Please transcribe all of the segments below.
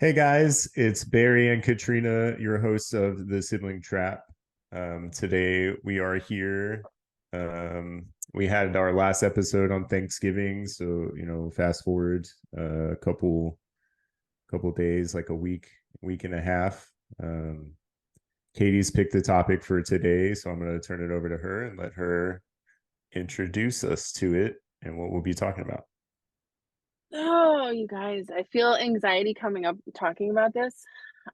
Hey guys, it's Barry and Katrina, your hosts of the Sibling Trap. Today we are here. We had our last episode on Thanksgiving, so fast forward a couple days, like a week and a half. Katie's picked the topic for today, so I'm going to turn it over to her and let her introduce us to it and what we'll be talking about. Oh, you guys, I feel anxiety coming up talking about this.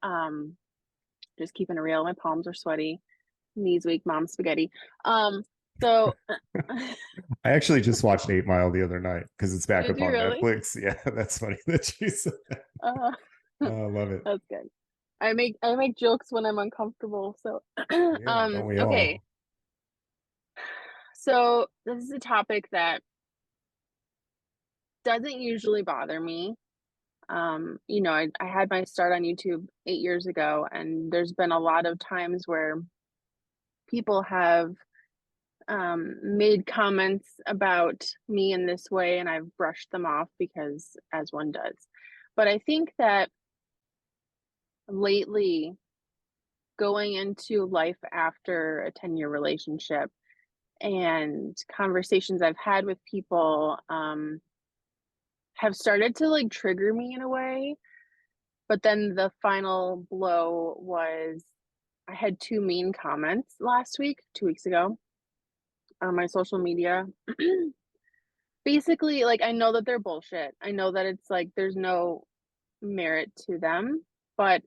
Um, just keeping it real. My palms are sweaty, knees weak, mom spaghetti. So I actually just watched 8 Mile the other night because it's back did up you on really? Netflix. Yeah, that's funny that you said that. Uh, Oh, I love it. that's good. I make jokes when I'm uncomfortable. So Yeah, don't we okay. all? So this is a topic that doesn't usually bother me. I had my start on YouTube 8 years ago, and there's been a lot of times where people have made comments about me in this way, and I've brushed them off because, as one does. But I think that lately, going into life after a 10-year relationship and conversations I've had with people have started to like trigger me in a way. But then the final blow was I had two mean comments last week, 2 weeks ago, on my social media. Basically, like, I know that they're bullshit. I know that it's like there's no merit to them, but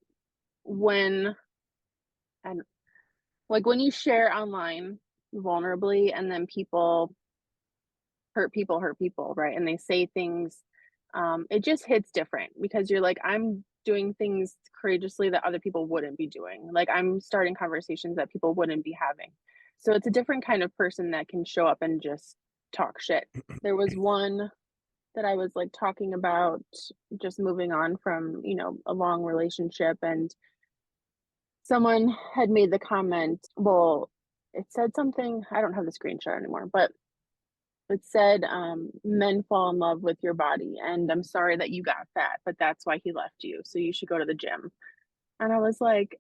when and like when you share online vulnerably and then hurt people, right? And they say things, it just hits different because you're like, I'm doing things courageously that other people wouldn't be doing. Like I'm starting conversations that people wouldn't be having. So it's a different kind of person that can show up and just talk shit. There was one that I was like talking about just moving on from, a long relationship, and someone had made the comment, well, it said something, I don't have the screenshot anymore, but it said, men fall in love with your body, and I'm sorry that you got fat, but that's why he left you. So you should go to the gym. And I was like,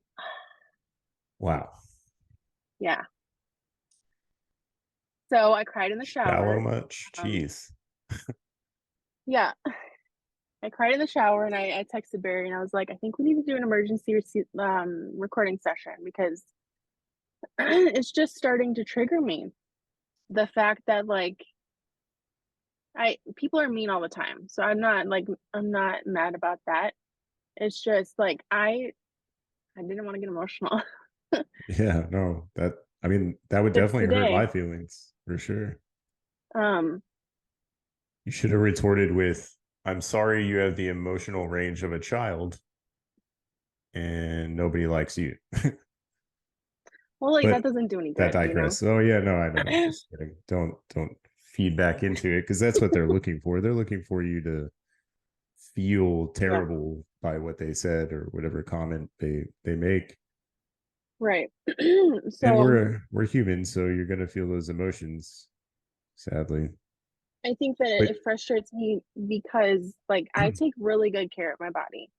Wow. yeah. So I cried in the Shallow shower. much? Um, Jeez. yeah, I cried in the shower, and I texted Barry and I was like, I think we need to do an emergency recording session because it's just starting to trigger me. The fact that like I people are mean all the time. So I'm not mad about that. It's just like I didn't want to get emotional. Yeah, no, that would It's definitely the hurt day. my feelings for sure. Um, You should have retorted with, I'm sorry you have the emotional range of a child and nobody likes you. well, like that But doesn't do any that good. digress. Oh yeah, no, I know. I'm just kidding. Don't feed back into it because that's what they're looking for. They're looking for you to feel Yeah, terrible by what they said or whatever comment they make. right. And So we're human, so you're gonna feel those emotions, sadly. I think that But it frustrates me because like I take really good care of my body.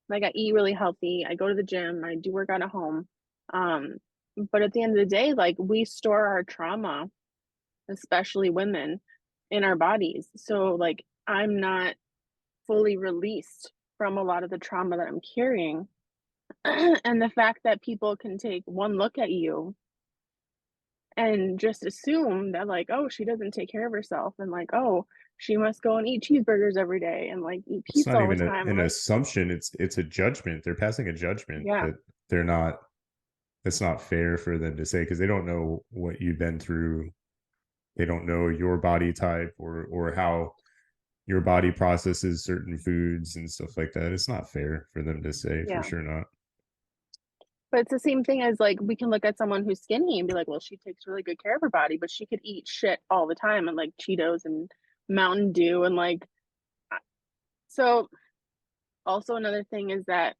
Like I eat really healthy. I go to the gym. I do work out at home. Um, but at the end of the day, like we store our trauma, especially women, in our bodies. So like I'm not fully released from a lot of the trauma that I'm carrying. And the fact that people can take one look at you and just assume that like, oh, she doesn't take care of herself, and like, oh, she must go and eat cheeseburgers every day and like eat it's pizza not all the even time. an Like, assumption. It's a judgment. They're passing a judgment yeah, that they're not. It's not fair for them to say because they don't know what you've been through. They don't know your body type or how your body processes certain foods and stuff like that. It's not fair for them to say, for yeah. sure not. But it's the same thing as like we can look at someone who's skinny and be like, well, she takes really good care of her body, but she could eat shit all the time and like Cheetos and Mountain Dew and like so also another thing is that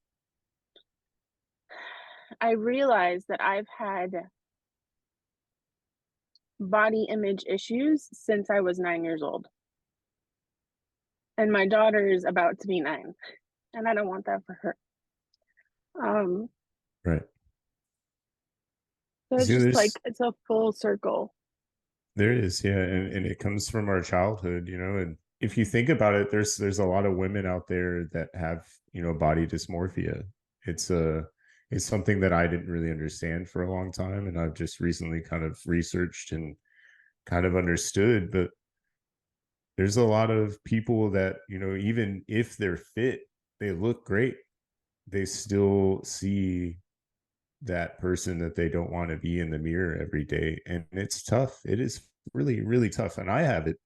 I realized that I've had body image issues since I was 9 years old. And my daughter is about to be 9. and I don't want that for her. Um, Right. so it's So just there's like it's a full circle. there is, yeah, and it comes from our childhood, and if you think about it, there's a lot of women out there that have, body dysmorphia. It's a it's something that I didn't really understand for a long time, and I've just recently kind of researched and kind of understood. But there's a lot of people that, even if they're fit, they look great, they still see that person that they don't want to be in the mirror every day, and it's tough. It is really, really tough, and I have it.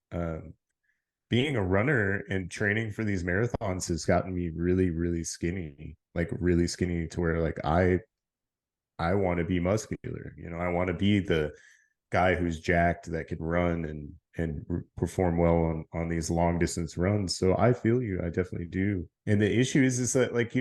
Being a runner and training for these marathons has gotten me really, really skinny, like really skinny, to where like I want to be muscular. I want to be the guy who's jacked that can run and perform well on these long distance runs. So I feel you. I definitely do. And the issue is that, like,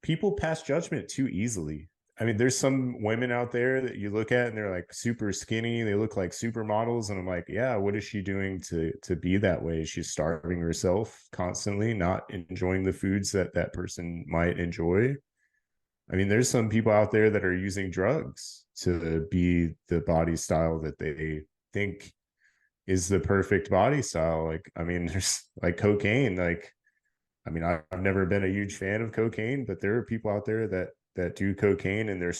people pass judgment too easily. I mean, there's some women out there that you look at and they're like super skinny. They look like supermodels, and I'm like, yeah, what is she doing to be that way? She's starving herself constantly, not enjoying the foods that that person might enjoy. I mean, there's some people out there that are using drugs to be the body style that they think is the perfect body style. Like, I mean, there's like cocaine. Like, I mean, I've never been a huge fan of cocaine, but there are people out there that do cocaine and they're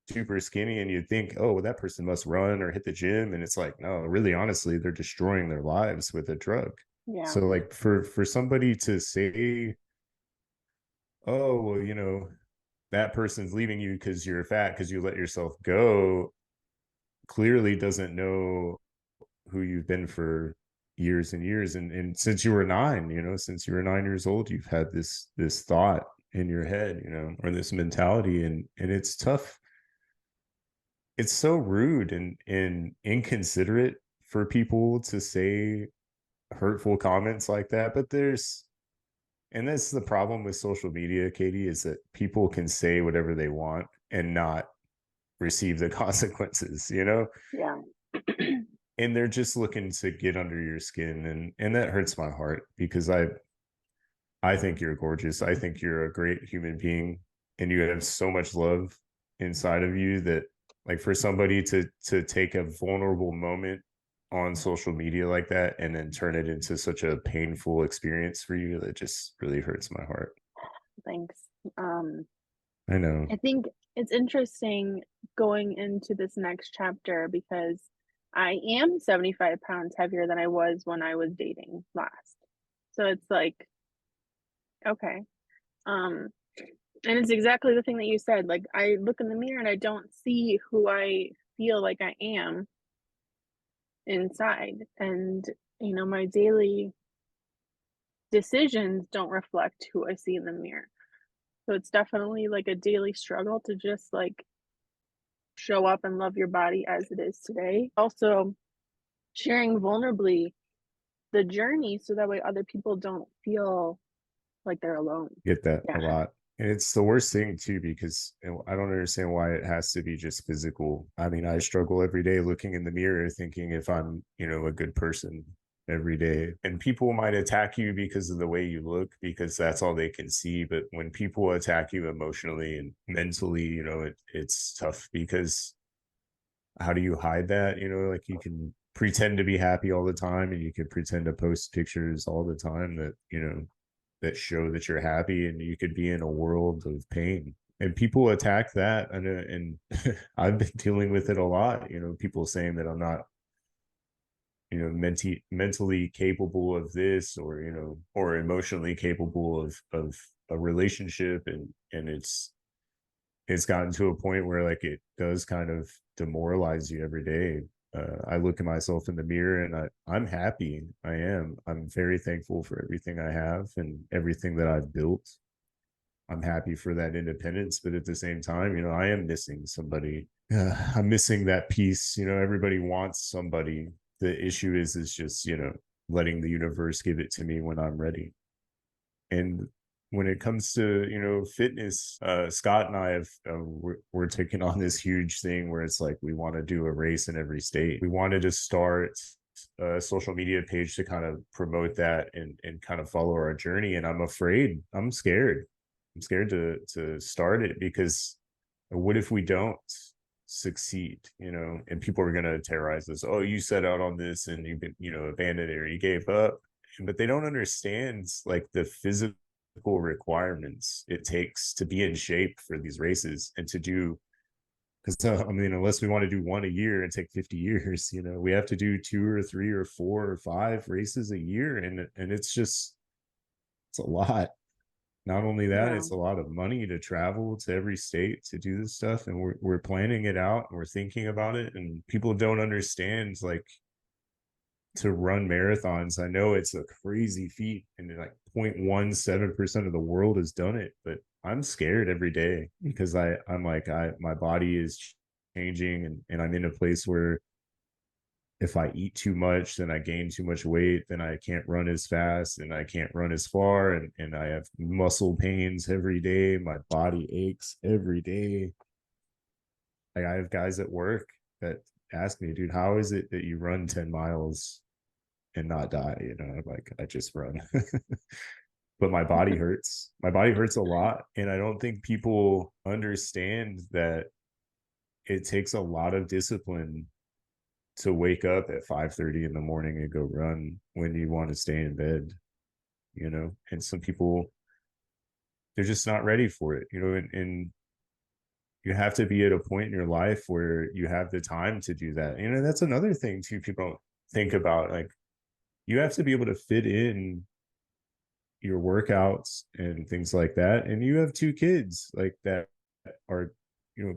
super skinny, and you'd think, oh, well, that person must run or hit the gym, and it's like, no, really, honestly, they're destroying their lives with a drug. Yeah. So, like, for somebody to say, oh, well, that person's leaving you because you're fat because you let yourself go, clearly doesn't know who you've been for years and years, and since you were 9, since you were 9 years old, you've had this thought in your head, or this mentality, and it's tough. It's so rude and inconsiderate for people to say hurtful comments like that, but there's and that's the problem with social media, Katie, is that people can say whatever they want and not receive the consequences. Yeah. And they're just looking to get under your skin, and that hurts my heart, because I think you're gorgeous. I think you're a great human being, and you have so much love inside of you that, like, for somebody to take a vulnerable moment on social media like that and then turn it into such a painful experience for you, that just really hurts my heart. Thanks. Um, I know. I think it's interesting going into this next chapter because I am 75 pounds heavier than I was when I was dating last. So it's like, okay. Um, and it's exactly the thing that you said. Like, I look in the mirror and I don't see who I feel like I am inside. And, my daily decisions don't reflect who I see in the mirror. So it's definitely like a daily struggle to just like show up and love your body as it is today. Also, sharing vulnerably the journey so that way other people don't feel like they're alone. Get that a Yeah. lot. And it's the worst thing too, because I don't understand why it has to be just physical. I mean, I struggle every day looking in the mirror thinking if I'm, a good person every day. And people might attack you because of the way you look, because that's all they can see. But when people attack you emotionally and mentally, it's tough, because how do you hide that? Like, you can pretend to be happy all the time, and you can pretend to post pictures all the time that, that show that you're happy, and you could be in a world of pain, and people attack that, and I've been dealing with it a lot, people saying that I'm not, mentally capable of this, or or emotionally capable of a relationship, and it's gotten to a point where, like, it does kind of demoralize you every day. I look at myself in the mirror, and I'm happy. I'm very thankful for everything I have and everything that I've built. I'm happy for that independence, but at the same time, I am missing somebody. I'm missing that piece. Everybody wants somebody. The issue is just, letting the universe give it to me when I'm ready. And when it comes to, fitness, Scott and I have we're taking on this huge thing where it's like we want to do a race in every state. We wanted to start a social media page to kind of promote that and kind of follow our journey. And I'm scared. I'm scared to start it because what if we don't succeed, and people are going to terrorize us. Oh, you set out on this and you've been, abandoned it or you gave up. But they don't understand like the physical requirements it takes to be in shape for these races and to do, because I mean, unless we want to do one a year and take 50 years, we have to do 2 or 3 or 4 or 5 races a year. And it's a lot. Not only that, Yeah. it's a lot of money to travel to every state to do this stuff. And we're planning it out and we're thinking about it. And people don't understand like to run marathons. I know it's a crazy feat and like 0.17% of the world has done it, but I'm scared every day because I'm like, my body is changing and I'm in a place where if I eat too much, then I gain too much weight, then I can't run as fast and I can't run as far. And I have muscle pains every day. My body aches every day. Like I have guys at work that ask me, dude, how is it that you run 10 miles and not die? I'm like, I just run. But my body hurts. My body hurts a lot. And I don't think people understand that it takes a lot of discipline to wake up at 5:30 in the morning and go run when you want to stay in bed, and some people, they're just not ready for it, and you have to be at a point in your life where you have the time to do that. That's another thing too people don't think about. Like you have to be able to fit in your workouts and things like that. And you have 2 kids like that are,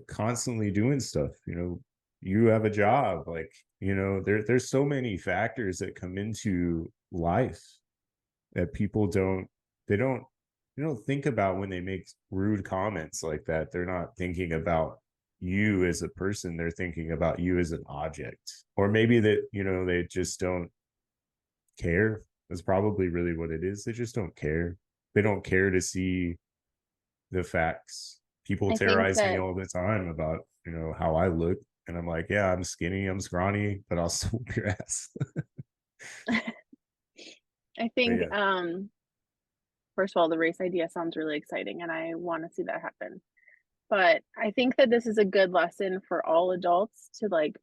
constantly doing stuff, you have a job, like, there's so many factors that come into life that people they don't they don't think about when they make rude comments like that. They're not thinking about you as a person, they're thinking about you as an object. Or maybe that, they just don't care. That's probably really what it is. They just don't care. They don't care to see the facts. People I think terrorize me that all the time about, how I look. And I'm like, yeah, I'm skinny, I'm scrawny, but I'll still whoop your ass. I But think yeah, first of all, the race idea sounds really exciting and I want to see that happen. But I think that this is a good lesson for all adults to like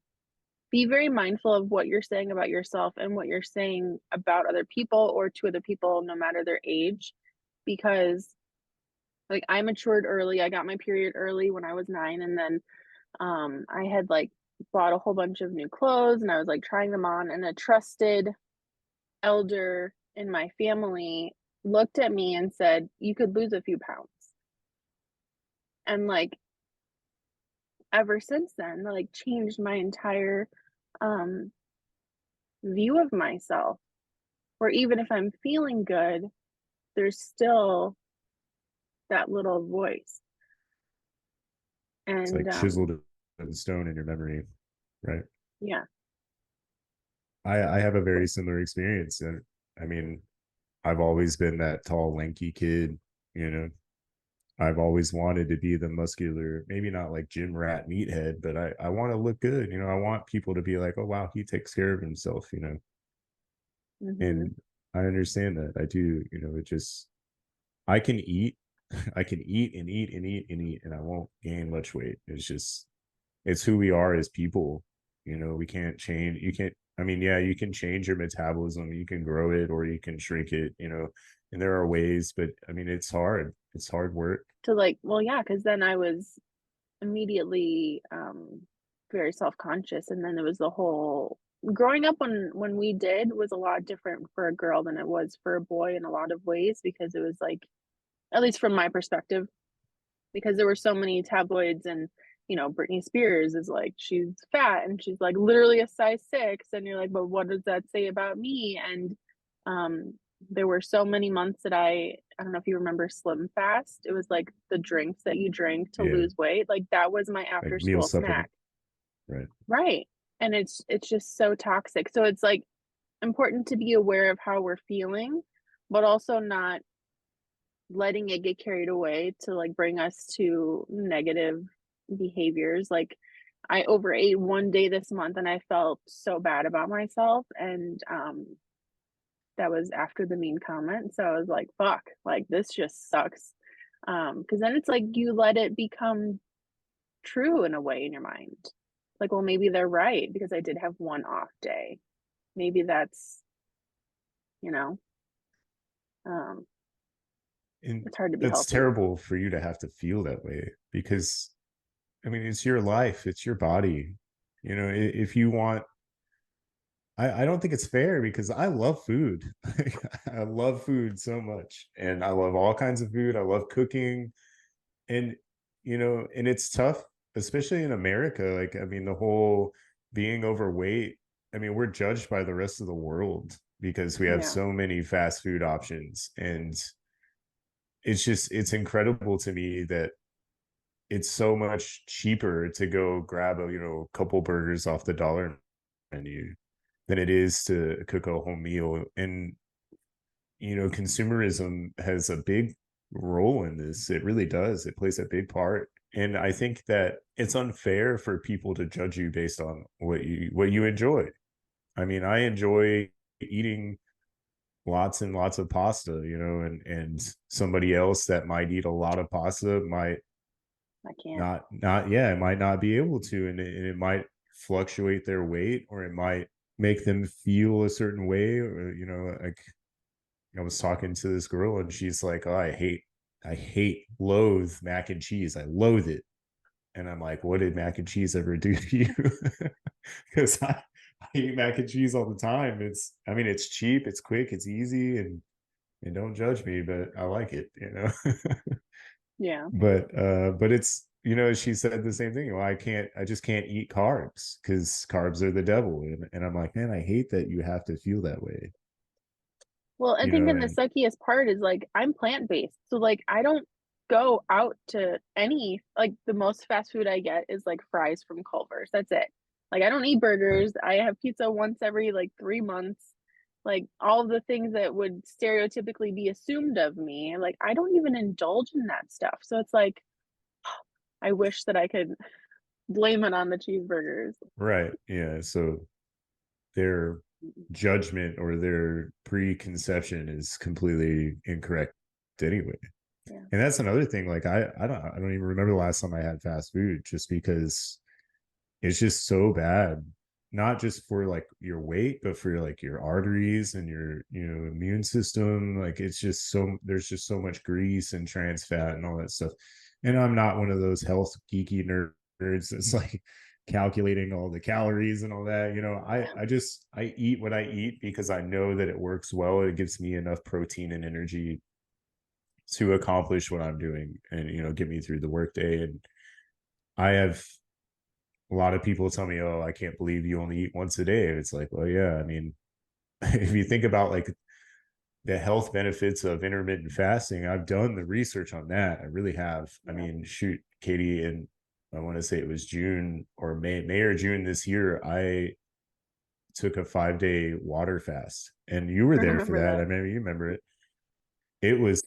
be very mindful of what you're saying about yourself and what you're saying about other people or to other people, no matter their age. Because like I matured early. I got my period early when I was 9. And then I had like bought a whole bunch of new clothes and I was like trying them on. And a trusted elder in my family looked at me and said, "You could lose a few pounds." And like ever since then, like changed my entire um view of myself. Where even if I'm feeling good, there's still that little voice. it's And like chiseled in stone in your memory, right? yeah. I have a very similar experience. And I mean, I've always been that tall, lanky kid, you know. I've always wanted to be the muscular, maybe not like gym rat meathead, but I want to look good. I want people to be like, oh wow, he takes care of himself. Mhm. And I understand that. I do, it just I can eat, I can eat and eat and eat and eat, and I won't gain much weight. It's who we are as people. We can't change. You can't. I mean, yeah, you can change your metabolism. You can grow it or you can shrink it. And there are ways, but I mean, it's hard. It's hard work. To like, well, yeah, because then I was immediately very self-conscious. And then there was the whole growing up when we did was a lot different for a girl than it was for a boy in a lot of ways because it was like, at least from my perspective, because there were so many tabloids and Britney Spears is like she's fat and she's like literally a size 6 and you're like, but what does that say about me? And um there were so many months that I don't know if you remember Slim Fast. It was like the drinks that you drank to Yeah, lose weight. Like that was my after like meal school supplement, snack. right? Right. And it's just so toxic. So it's like important to be aware of how we're feeling, but also not letting it get carried away to like bring us to negative behaviors. Like I overate one day this month and I felt so bad about myself. And that was after the mean comment. So I was like, fuck, like this just sucks. Because then it's like you let it become true in a way in your mind. Like, well, maybe they're right because I did have one off day. Maybe that's, you know, um, And it's hard to be that's healthy. terrible for you to have to feel that way because I mean, it's your life, it's your body. You know, if you want, I don't think it's fair because I love food. I love food so much. And I love all kinds of food. I love cooking. And, you know, and it's tough, especially in America. Like, I mean, the whole being overweight, I mean, we're judged by the rest of the world because we have Yeah. so many fast food options. And it's incredible to me that it's so much cheaper to go grab a couple burgers off the dollar menu than it is to cook a whole meal. And consumerism has a big role in this. It really does. It plays a big part. And I think that it's unfair for people to judge you based on what you enjoy. I mean, I enjoy eating lots and lots of pasta, and somebody else that might eat a lot of pasta might I can't. not yeah, it might not be able to, and it might fluctuate their weight, or it might make them feel a certain way, or like I was talking to this girl and she's like, oh, loathe mac and cheese. I loathe it. And I'm like, what did mac and cheese ever do to you? Because I eat mac and cheese all the time. I mean, it's cheap, it's quick, it's easy, and don't judge me, but I like it. Yeah. But it's, she said the same thing. Well, I just can't eat carbs because carbs are the devil. And I'm like, man, I hate that you have to feel that way. Well, I think in the And suckiest part is like I'm plant-based. So like I don't go out to any like the most fast food I get is like fries from Culver's. That's it. Like I don't eat right. burgers. I have pizza once every like 3 months. Like all the things that would stereotypically be assumed of me. Like I don't even indulge in that stuff. So it's like I wish that I could blame it on the cheeseburgers. Right. Yeah. So their judgment or their preconception is completely incorrect anyway. Yeah. And that's another thing. Like I don't even remember the last time I had fast food, just because it's just so bad. Not just for like your weight, but for like your arteries and your immune system. Like there's just so much grease and trans fat and all that stuff. And I'm not one of those health geeky nerds that's like calculating all the calories and all that. Yeah. I eat what I eat because I know that it works well. It gives me enough protein and energy to accomplish what I'm doing and get me through the workday. And I have a lot of people tell me, "Oh, I can't believe you only eat once a day." And it's like, well, yeah, I mean, if you think about like the health benefits of intermittent fasting, I've done the research on that. I really have. I Yeah. mean, shoot, Katie, and I want to say it was June or May or June this year, I took a 5-day water fast. And you were I there for remember that. that. I mean, you remember it. It was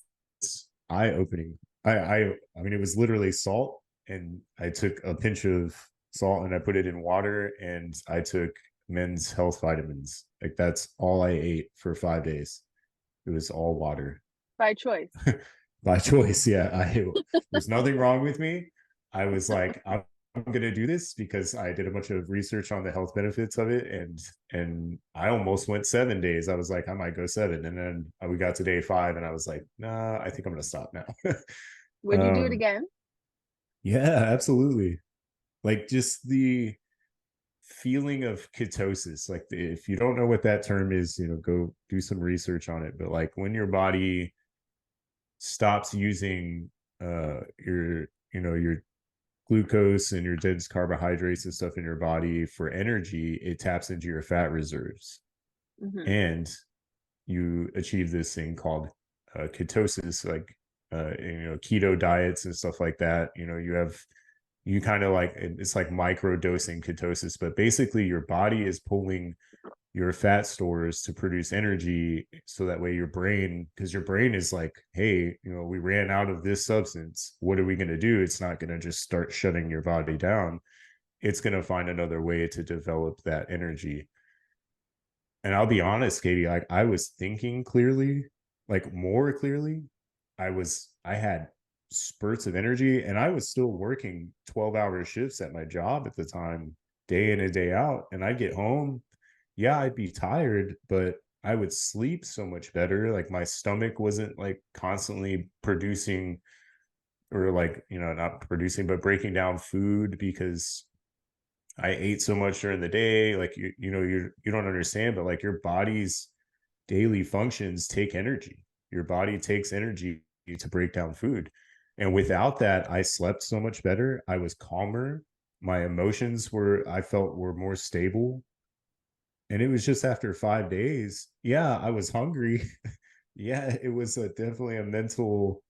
eye opening. I mean, it was literally salt, and I took a pinch of salt and I put it in water, and I took men's health vitamins. Like that's all I ate for 5 days. It was all water By choice. by choice. Yeah, there's nothing wrong with me. I was like, I'm gonna do this because I did a bunch of research on the health benefits of it, and I almost went 7 days. I was like, I might go seven, and then we got to day 5, and I was like, nah, I think I'm gonna stop now. Would you do it um, again? yeah, absolutely. Like just the feeling of ketosis. Like if you don't know what that term is, go do some research on it. But like when your body stops using your glucose and your dense carbohydrates and stuff in your body for energy, it taps into your fat reserves, Hmm. and you achieve this thing called ketosis. Like keto diets and stuff like that, you kind of like, it's like micro dosing ketosis, but basically your body is pulling your fat stores to produce energy, so that way because your brain is like, hey, we ran out of this substance, what are we going to do? It's not going to just start shutting your body down. it's going to find another way to develop that energy. And I'll be honest, Katie, like I was thinking clearly, like more clearly. I had spurts of energy and I was still working 12-hour shifts at my job at the time, day in and day out. And I'd get home, yeah, I'd be tired, but I would sleep so much better. Like my stomach wasn't like constantly producing, or like, not producing, but breaking down food because I ate so much during the day. Like you don't understand, but like your body's daily functions take energy. Your body takes energy to break down food. And without that, I slept so much better. I was calmer. My emotions I felt were more stable. And it was just after 5 days. Yeah, I was hungry. Yeah, it was definitely a mental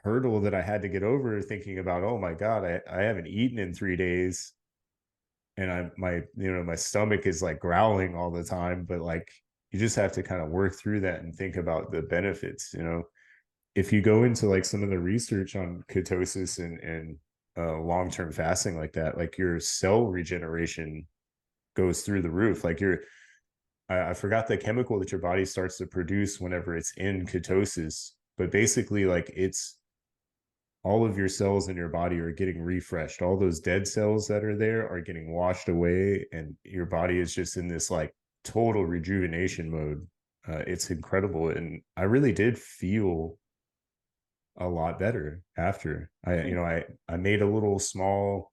hurdle that I had to get over, thinking about, oh my God, I haven't eaten in 3 days. And my stomach is like growling all the time, but like you just have to kind of work through that and think about the benefits. If you go into like some of the research on ketosis and long-term fasting like that, like your cell regeneration goes through the roof. Like I forgot the chemical that your body starts to produce whenever it's in ketosis, but basically like it's all of your cells in your body are getting refreshed. All those dead cells that are there are getting washed away, and your body is just in this like total rejuvenation mode. It's incredible, and I really did feel a lot better after. I made a little small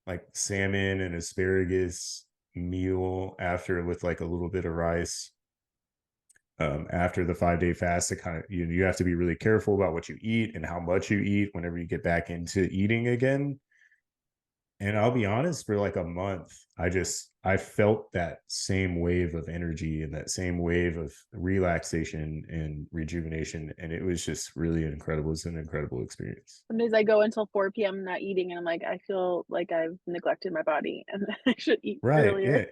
like salmon and asparagus meal after with like a little bit of rice. After the 5 day fast, to kind of you have to be really careful about what you eat and how much you eat whenever you get back into eating again. And I'll be honest, for like a month, I felt that same wave of energy and that same wave of relaxation and rejuvenation. And it was just really incredible. It's an incredible experience. Some days I go until 4 p.m. not eating, and I'm like, I feel like I've neglected my body and I should eat Right. earlier. Yeah.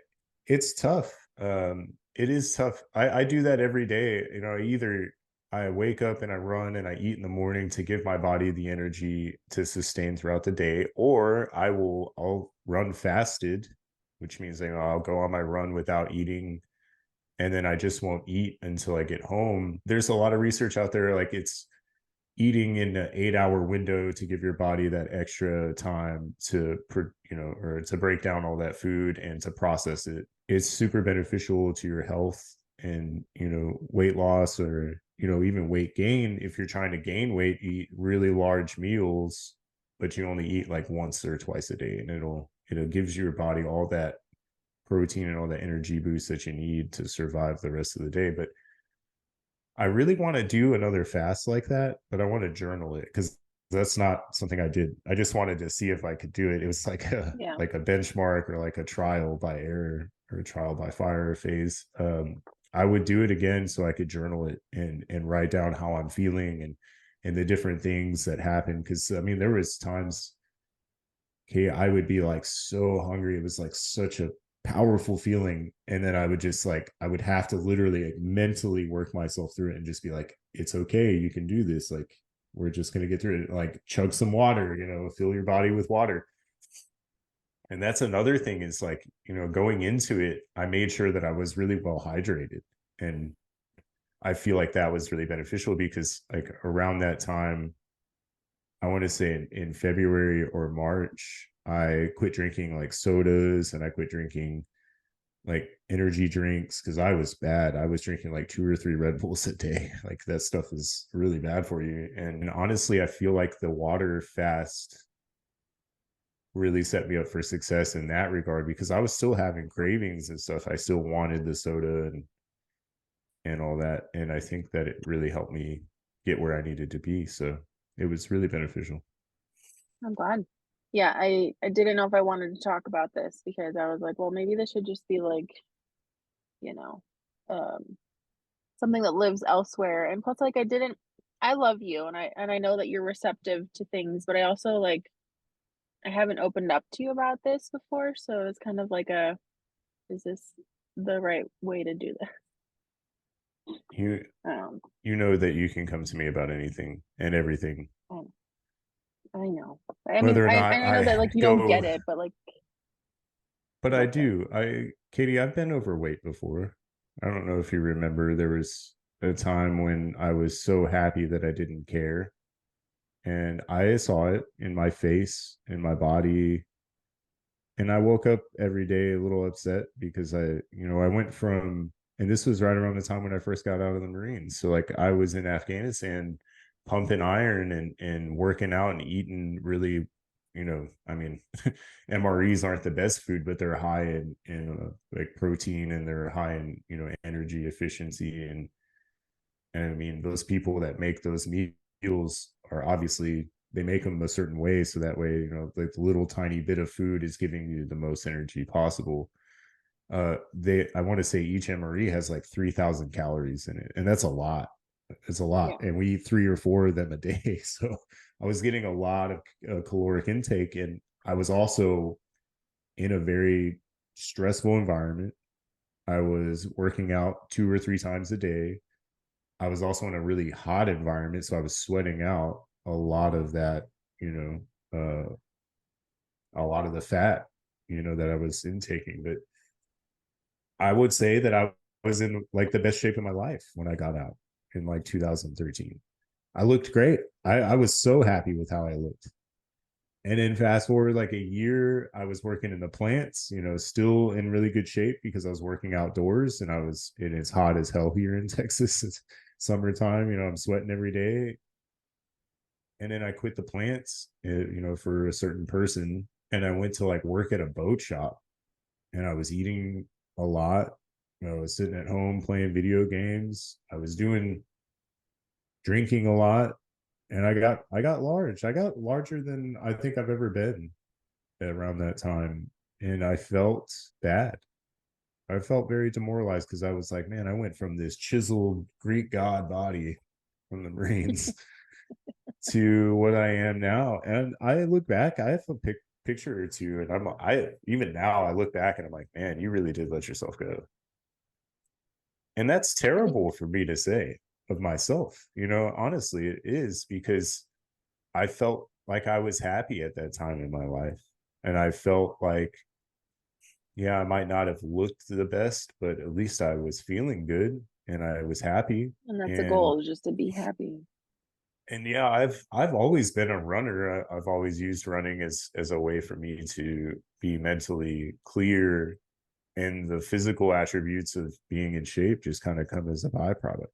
It's tough. It is tough. I do that every day. Either I wake up and I run and I eat in the morning to give my body the energy to sustain throughout the day, or I'll run fasted, which means I'll go on my run without eating, and then I just won't eat until I get home. There's a lot of research out there, like it's eating in an 8 hour window to give your body that extra time to or to break down all that food and to process it. It's super beneficial to your health and weight loss, or even weight gain. If you're trying to gain weight, eat really large meals, but you only eat like once or twice a day, and it'll gives your body all that protein and all that energy boost that you need to survive the rest of the day. But I really want to do another fast like that, but I want to journal it because that's not something I did. I just wanted to see if I could do it. It was like a Yeah. like a benchmark or like a trial by error or a trial by fire phase. I would do it again so I could journal it and write down how I'm feeling and the different things that happened. Because I mean, there was times, okay, I would be like so hungry. It was like such a powerful feeling. And then I would have to literally like mentally work myself through it and just be like, it's okay. You can do this. Like, we're just going to get through it. Like, chug some water, fill your body with water. And that's another thing is like, going into it, I made sure that I was really well hydrated. And I feel like that was really beneficial because like around that time, I want to say in February or March, I quit drinking like sodas and I quit drinking like energy drinks because I was bad. I was drinking like 2 or 3 Red Bulls a day. Like that stuff is really bad for you. And honestly, I feel like the water fast really set me up for success in that regard because I was still having cravings and stuff. I still wanted the soda and all that. And I think that it really helped me get where I needed to be. So it was really beneficial. I'm glad. Yeah, I didn't know if I wanted to talk about this because I was like, well, maybe this should just be like, you know, um, something that lives elsewhere. And plus, like, I love you, and I know that you're receptive to things, but I also like I haven't opened up to you about this before, so it's kind of like is this the right way to do this? You Um, you know that you can come to me about anything and everything, I, I know. I mean, whether or I not I know that like I you don't get go it, but like. but I Okay. do. Katie, I've been overweight before. I don't know if you remember, there was a time when I was so happy that I didn't care. And I saw it in my face, in my body. And I woke up every day a little upset because I went from, and this was right around the time when I first got out of the Marines. So like I was in Afghanistan pumping iron and working out and eating really, I mean, MREs aren't the best food, but they're high in like protein, and they're high in, energy efficiency. And I mean, those people that make those meals are obviously, they make them a certain way, so that way, like the little tiny bit of food is giving you the most energy possible. I want to say each MRE has like 3,000 calories in it, and that's a lot. It's a lot, Yeah. and we eat 3 or 4 of them a day. So I was getting a lot of caloric intake, and I was also in a very stressful environment. I was working out 2 or 3 times a day. I was also in a really hot environment, so I was sweating out a lot of that, you a lot of the fat, that I was intaking. But I would say that I was in like the best shape of my life when I got out in like 2013. I looked great. I was so happy with how I looked. And then fast forward like a year, I was working in the plants, still in really good shape because I was working outdoors, and it's hot as hell here in Texas. It's summertime, I'm sweating every day. And then I quit the plants, for a certain person. And I went to like work at a boat shop, and I was eating a lot. I was sitting at home playing video games. I was drinking a lot, and I got large. I got larger than I think I've ever been around that time. And I felt bad. I felt very demoralized because I was like, man, I went from this chiseled Greek god body from the Marines to what I am now. And I look back, I have a picture or two, and I even now I look back and I'm like, man, you really did let yourself go. And that's I think terrible for me to say of myself. Honestly, it is, because I felt like I was happy at that time in my life. And I felt like, yeah, I might not have looked the best, but at least I was feeling good and I was happy. and that's a And goal, is just to be happy. yeah, I've always been a runner. I've always used running as a way for me to be mentally clear, and the physical attributes of being in shape just kind of come as a byproduct.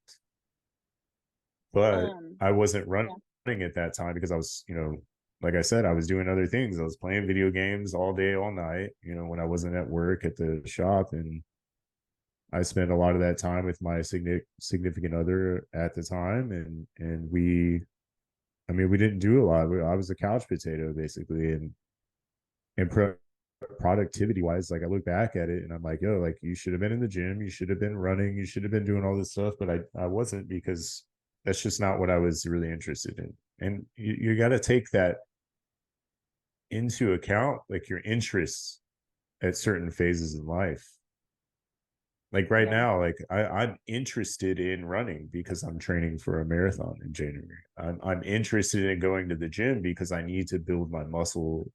But I wasn't running Yeah. at that time because I was, like I said, I was doing other things. I was playing video games all day, all night, when I wasn't at work at the shop. And I spent a lot of that time with my significant other at the time. And I mean, we didn't do a lot. I was a couch potato basically. And productivity wise, like I look back at it and I'm like, yo, like you should have been in the gym, you should have been running, you should have been doing all this stuff. But I wasn't, because that's just not what I was really interested in. And you got to take that into account, like your interests at certain phases in life. Like right Yeah. now, like I'm interested in running because I'm training for a marathon in January. I'm interested in going to the gym because I need to build my muscle,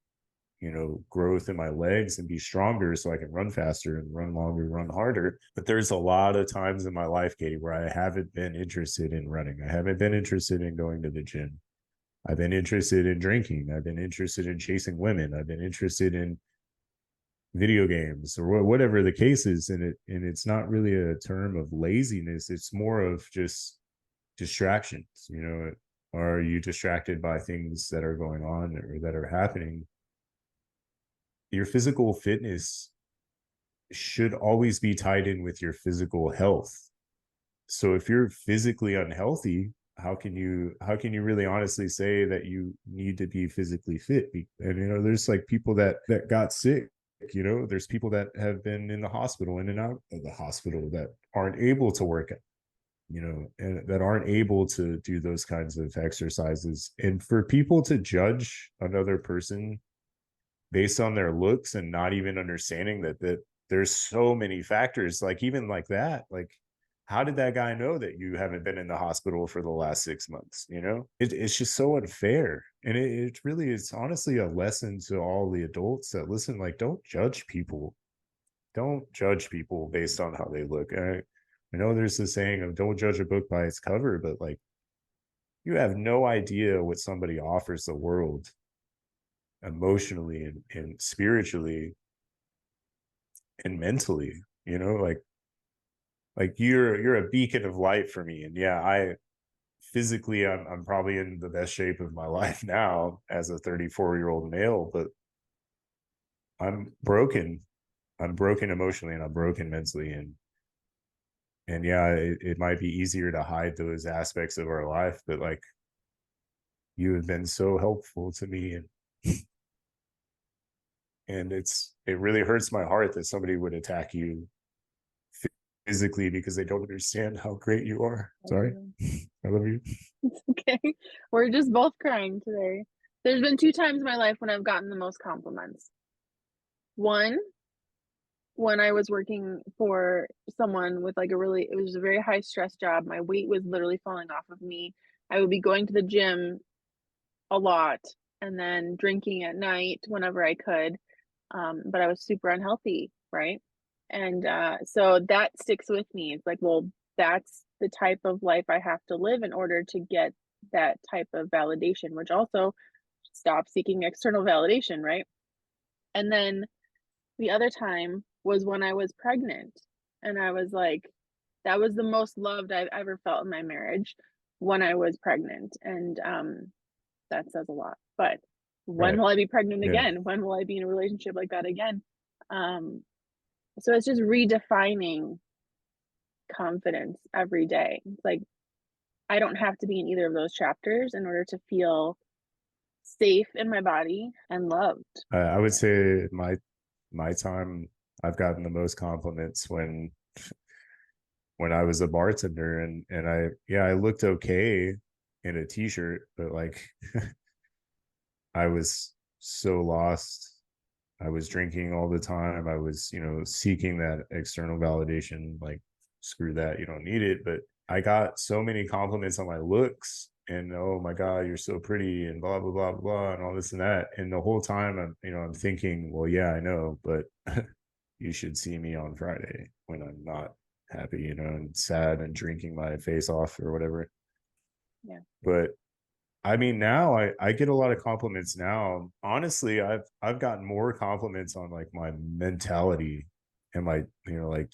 growth in my legs and be stronger so I can run faster and run longer, run harder. But there's a lot of times in my life, Katie, where I haven't been interested in running. I haven't been interested in going to the gym. I've been interested in drinking. I've been interested in chasing women. I've been interested in video games or whatever the case is. And it's not really a term of laziness. It's more of just distractions. Are you distracted by things that are going on or that are happening? Your physical fitness should always be tied in with your physical health. So if you're physically unhealthy, how can you really honestly say that you need to be physically fit? And there's like people that got sick. There's people that have been in the hospital, in and out of the hospital, that aren't able to work out, and that aren't able to do those kinds of exercises. And for people to judge another person based on their looks and not even understanding that there's so many factors, like even like that, like how did that guy know that you haven't been in the hospital for the last 6 months? It's just so unfair. And it really is honestly a lesson to all the adults that listen, like don't judge people don't judge people based on how they look. I know there's this saying of don't judge a book by its cover, but like you have no idea what somebody offers the world emotionally and spiritually and mentally, you know, like you're a beacon of light for me. And yeah, I physically I'm probably in the best shape of my life now as a 34-year-old male, but I'm broken. I'm broken emotionally and I'm broken mentally. And yeah, it might be easier to hide those aspects of our life, but like you have been so helpful to me, and it really hurts my heart that somebody would attack you physically because they don't understand how great you are. Sorry. I love you. It's okay. We're just both crying today. There's been 2 times in my life when I've gotten the most compliments. One, when I was working for someone with like it was a very high stress job. My weight was literally falling off of me. I would be going to the gym a lot and then drinking at night whenever I could. But I was super unhealthy, right? And so that sticks with me. It's like, well, that's the type of life I have to live in order to get that type of validation, which also stop seeking external validation, right? And then the other time was when I was pregnant. And I was like, that was the most loved I've ever felt in my marriage when I was pregnant. And that says a lot. But when Right. will I be pregnant Yeah. again? When will I be in a relationship like that again? So it's just redefining confidence every day. It's like I don't have to be in either of those chapters in order to feel safe in my body and loved. I would say my time I've gotten the most compliments when I was a bartender, and I looked okay in a t-shirt, but like I was so lost. I was drinking all the time. I was, seeking that external validation. Like, screw that, you don't need it. But I got so many compliments on my looks and oh my God, you're so pretty and blah blah blah blah and all this and that. And the whole time I'm thinking, well, yeah, I know, but you should see me on Friday when I'm not happy, and sad and drinking my face off or whatever. Yeah. But I mean, now I get a lot of compliments now. Honestly, I've gotten more compliments on like my mentality and my, like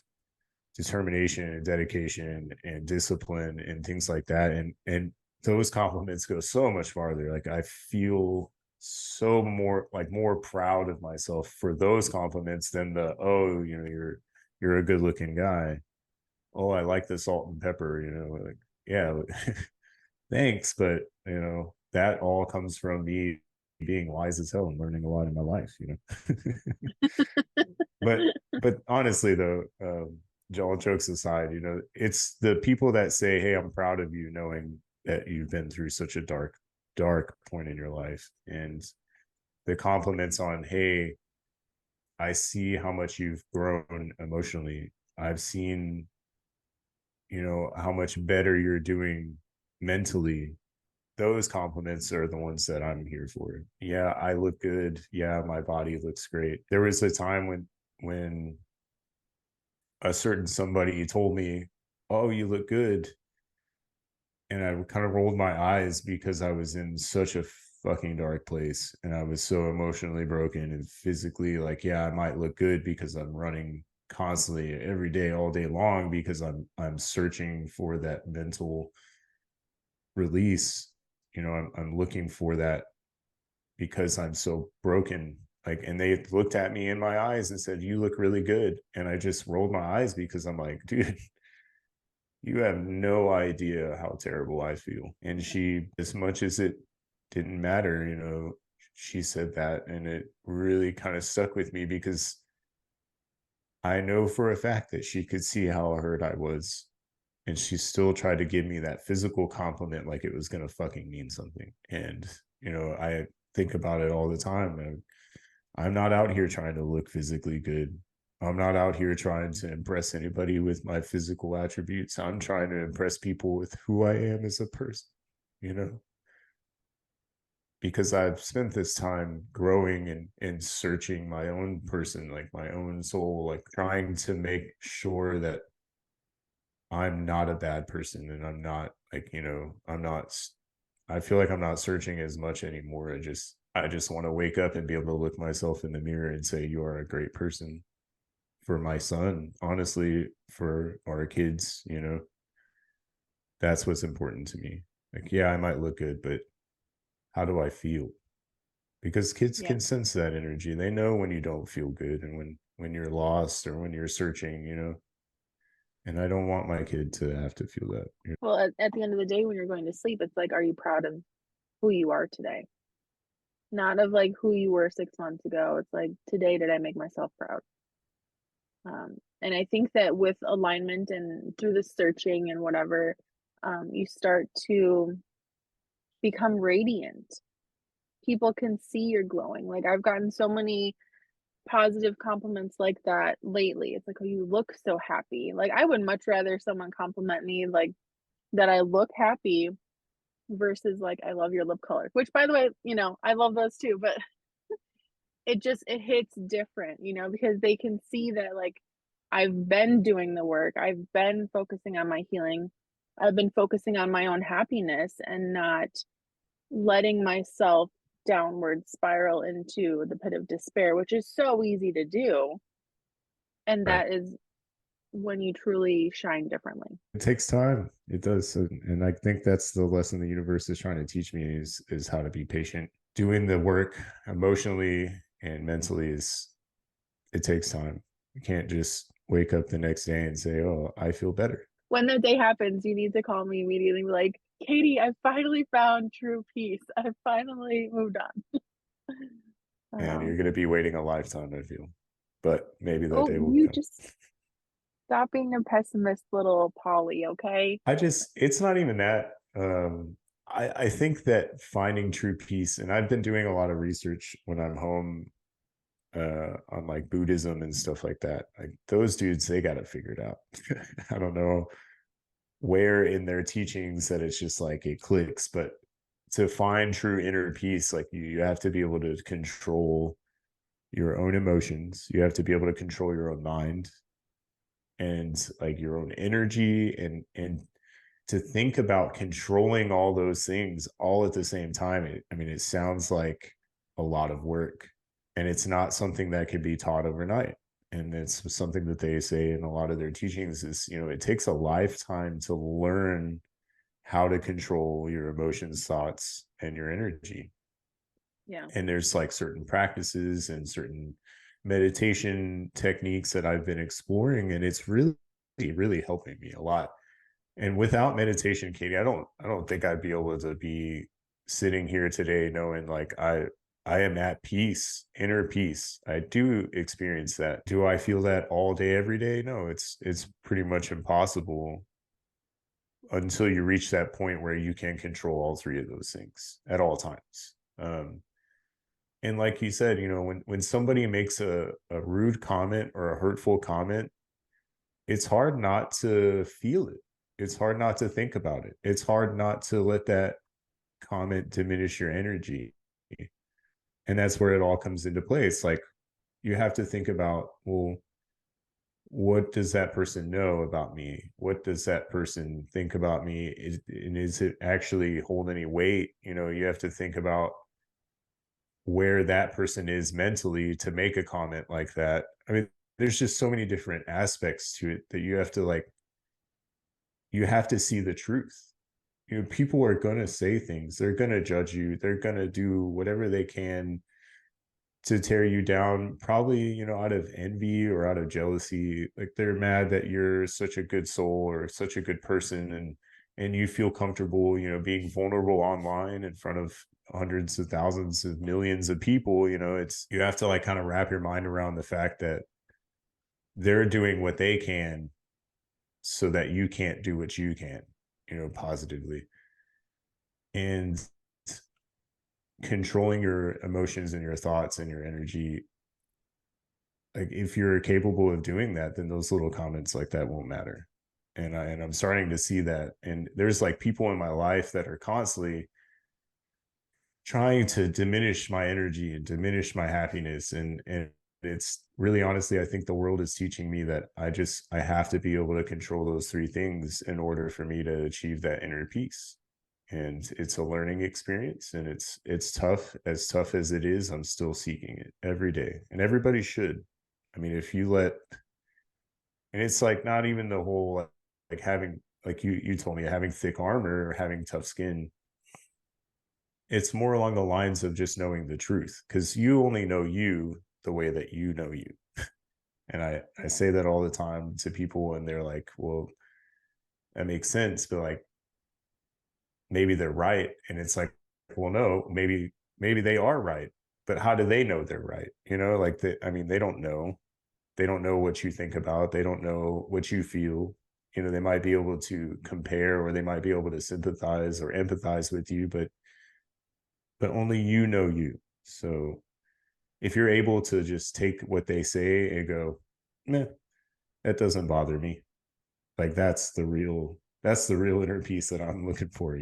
determination and dedication and discipline and things like that. And those compliments go so much farther. Like I feel so more proud of myself for those compliments than the, oh, you're a good looking guy. Oh, I like the salt and pepper, like, yeah. Thanks, but that all comes from me being wise as hell and learning a lot in my life. But honestly though, all jokes aside, it's the people that say, hey, I'm proud of you, knowing that you've been through such a dark point in your life, and the compliments on, hey, I see how much you've grown emotionally. I've seen, how much better you're doing mentally. Those compliments are the ones that I'm here for. Yeah, I look good. Yeah, my body looks great. There was a time when a certain somebody told me, "Oh, you look good." And I kind of rolled my eyes because I was in such a fucking dark place and I was so emotionally broken and physically, like, yeah, I might look good because I'm running constantly every day all day long because I'm searching for that mental release. I'm looking for that because I'm so broken. Like, and they looked at me in my eyes and said, "You look really good." And I just rolled my eyes because I'm like, dude, you have no idea how terrible I feel. And she, as much as it didn't matter, she said that. And it really kind of stuck with me because I know for a fact that she could see how hurt I was. And she still tried to give me that physical compliment like it was going to fucking mean something. And, I think about it all the time. And I'm not out here trying to look physically good. I'm not out here trying to impress anybody with my physical attributes. I'm trying to impress people with who I am as a person, you know? because I've spent this time growing and searching my own person, like my own soul, like trying to make sure that I'm not a bad person and I'm not like, I'm not, I feel like I'm not searching as much anymore. I just want to wake up and be able to look myself in the mirror and say, you are a great person for my son, honestly, for our kids, that's what's important to me. Like, yeah, I might look good, but how do I feel? Because kids Yeah. can sense that energy. They know when you don't feel good and when you're lost or when you're searching, and I don't want my kid to have to feel that. Well, at the end of the day, when you're going to sleep, it's like, are you proud of who you are today? Not of like who you were 6 months ago. It's like, today, did I make myself proud? And I think that with alignment and through the searching and whatever, you start to become radiant. People can see you're glowing. Like, I've gotten so many positive compliments like that lately. It's like, "Oh, you look so happy." Like, I would much rather someone compliment me, like, that I look happy versus, like, "I love your lip color," which, by the way, I love those too, but it hits different, because they can see that, like, I've been doing the work, I've been focusing on my healing, I've been focusing on my own happiness and not letting myself downward spiral into the pit of despair, which is so easy to do. And Right. that is when you truly shine differently. It takes time. It does. And I think that's the lesson the universe is trying to teach me is how to be patient. Doing the work emotionally and mentally is it takes time. You can't just wake up the next day and say, "Oh, I feel better." When the day happens, you need to call me immediately and be like, Katie, I finally found true peace. I finally moved on. And you're Um, going to be waiting a lifetime, I feel. But maybe that oh, day will you come. just stop being a pessimist little Polly, okay? It's not even that. I think that finding true peace, and I've been doing a lot of research when I'm home on like Buddhism and stuff like that. Like those dudes, they got it figured out. I don't know where in their teachings that it's just like it clicks, but to find true inner peace, like you have to be able to control your own emotions. You have to be able to control your own mind and like your own energy and to think about controlling all those things all at the same time. I mean, it sounds like a lot of work, and it's not something that can be taught overnight. And it's something that they say in a lot of their teachings is, it takes a lifetime to learn how to control your emotions, thoughts, and your energy. Yeah. And there's like certain practices and certain meditation techniques that I've been exploring, and it's really, really helping me a lot. And without meditation, Katie, I don't think I'd be able to be sitting here today knowing like I am at peace, inner peace. I do experience that. Do I feel that all day every day? No, it's pretty much impossible until you reach that point where you can control all three of those things at all times. And like you said, when somebody makes a rude comment or a hurtful comment, it's hard not to feel it. It's hard not to think about it. It's hard not to let that comment diminish your energy. And that's where it all comes into place. Like you have to think about, well, what does that person know about me? What does that person think about me? And is it actually hold any weight? You have to think about where that person is mentally to make a comment like that. I mean, there's just so many different aspects to it that you have to see the truth. People are going to say things. They're going to judge you. They're going to do whatever they can to tear you down, probably, out of envy or out of jealousy. Like they're mad that you're such a good soul or such a good person and you feel comfortable, being vulnerable online in front of hundreds of thousands of millions of people. It's you have to like kind of wrap your mind around the fact that they're doing what they can so that you can't do what you can, positively. And controlling your emotions and your thoughts and your energy, like if you're capable of doing that, then those little comments like that won't matter. And I'm starting to see that. And there's like people in my life that are constantly trying to diminish my energy and diminish my happiness. And it's really, honestly, I think the world is teaching me that I have to be able to control those three things in order for me to achieve that inner peace. And it's a learning experience, and it's tough. As tough as it is, I'm still seeking it every day, and everybody should. I mean, if you let, and it's like not even the whole, like having, like you told me, having thick armor or having tough skin. It's more along the lines of just knowing the truth, because you only know you the way that you know you. And I say that all the time to people, and they're like, well, that makes sense, but like maybe they're right. And it's like, well, no, maybe they are right, but how do they know they're right? Like I mean, they don't know what you think about, they don't know what you feel. They might be able to compare, or they might be able to sympathize or empathize with you, but only you know you. So if you're able to just take what they say and go, meh, that doesn't bother me. Like that's the real inner peace that I'm looking for.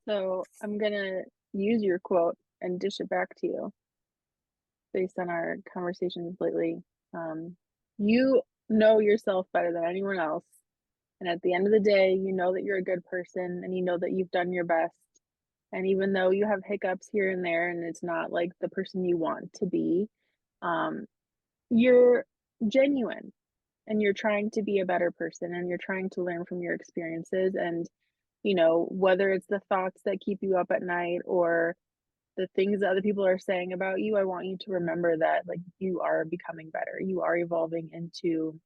So I'm gonna use your quote and dish it back to you based on our conversations lately. You know yourself better than anyone else. And at the end of the day, you know that you're a good person and you know that you've done your best. And even though you have hiccups here and there and it's not like the person you want to be, um, you're genuine and you're trying to be a better person and you're trying to learn from your experiences. And, whether it's the thoughts that keep you up at night or the things that other people are saying about you, I want you to remember that like you are becoming better. You are evolving into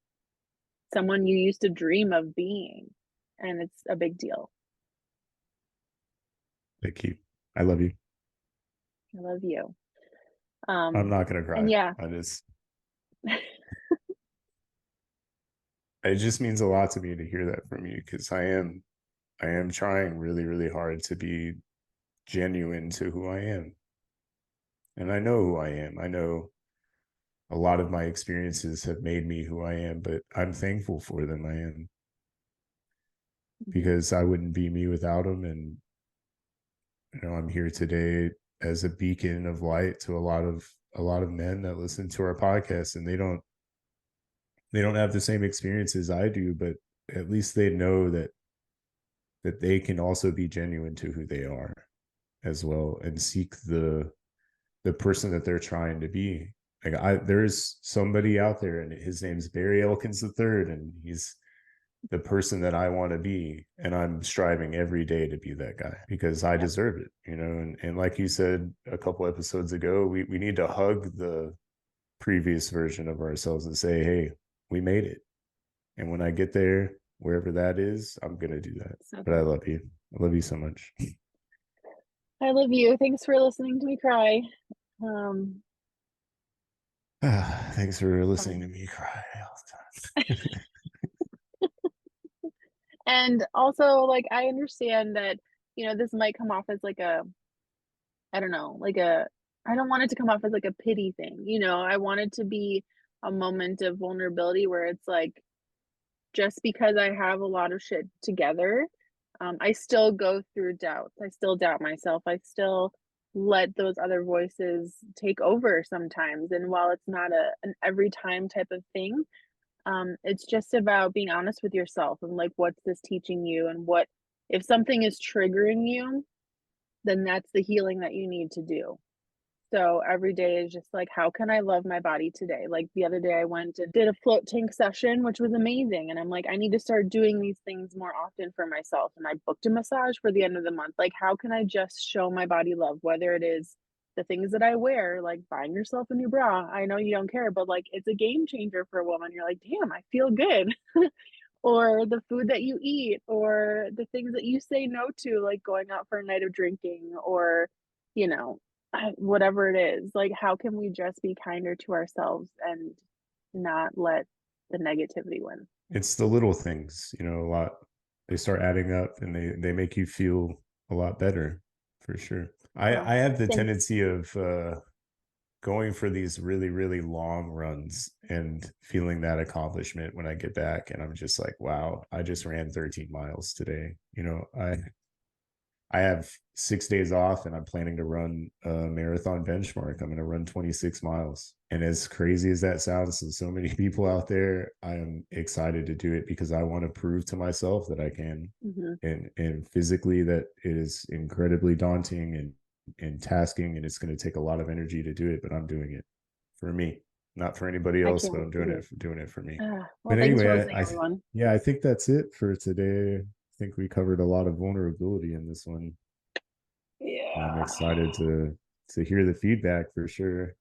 someone you used to dream of being. And it's a big deal. Thank you. I love you. I love you. I'm not gonna And cry. yeah, It just means a lot to me to hear that from you, because I am trying really, really hard to be genuine to who I am. And I know who I am. I know a lot of my experiences have made me who I am, but I'm thankful for them. I am, because I wouldn't be me without them. And I'm here today as a beacon of light to a lot of men that listen to our podcast, and they don't have the same experiences I do, but at least they know that they can also be genuine to who they are as well, and seek the person that they're trying to be. Like there's somebody out there, and his name's Barry Elkins III, and he's the person that I want to be, and I'm striving every day to be that guy, because I yeah, deserve it. And like you said a couple episodes ago, we need to hug the previous version of ourselves and say, hey, we made it. And when I get there, wherever that is, I'm gonna do that. so But I good. love you. I love you so much. I love you. Thanks for listening to me cry. Um, Thanks for listening fun. to me cry all the time. And also, like, I understand that, this might come off as like I don't know, I don't want it to come off as like a pity thing. I want it to be a moment of vulnerability where it's like, just because I have a lot of shit together, I still go through doubts. I still doubt myself. I still let those other voices take over sometimes. And while it's not an every time type of thing, it's just about being honest with yourself and like, what's this teaching you? And what, if something is triggering you, then that's the healing that you need to do. So every day is just like, how can I love my body today? Like the other day, I went and did a float tank session, which was amazing. And I'm like, I need to start doing these things more often for myself. And I booked a massage for the end of the month. Like, how can I just show my body love? Whether it is the things that I wear, like buying yourself a new bra. I know you don't care, but like, it's a game changer for a woman. You're like, damn, I feel good. Or the food that you eat, or the things that you say no to, like going out for a night of drinking, or, you know, whatever it is. Like, how can we just be kinder to ourselves and not let the negativity win? It's the little things, a lot. They start adding up, and they make you feel a lot better, for sure. I So, I have the thanks. tendency of going for these really, really long runs and feeling that accomplishment when I get back, and I'm just like, wow, I just ran 13 miles today. I I have 6 days off and I'm planning to run a marathon benchmark. I'm going to run 26 miles. And as crazy as that sounds to so many people out there, I am excited to do it because I want to prove to myself that I can. Hmm. And physically that it is incredibly daunting and tasking, and it's going to take a lot of energy to do it, but I'm doing it for me, not for anybody I else, can't but wait I'm to doing hear. it for doing it for me. Well, But thanks for anyway, listening, everyone. yeah, I think that's it for today. I think we covered a lot of vulnerability in this one. And I'm Yeah. excited to hear the feedback for sure.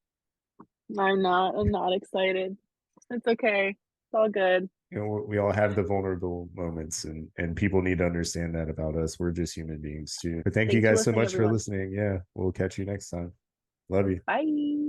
I'm not excited. It's okay. It's all good. You know, we all have the vulnerable moments, and people need to understand that about us. We're just human beings too. But thank you Thanks for guys so listening, much for everyone. listening. Yeah, we'll catch you next time. Love you. Bye.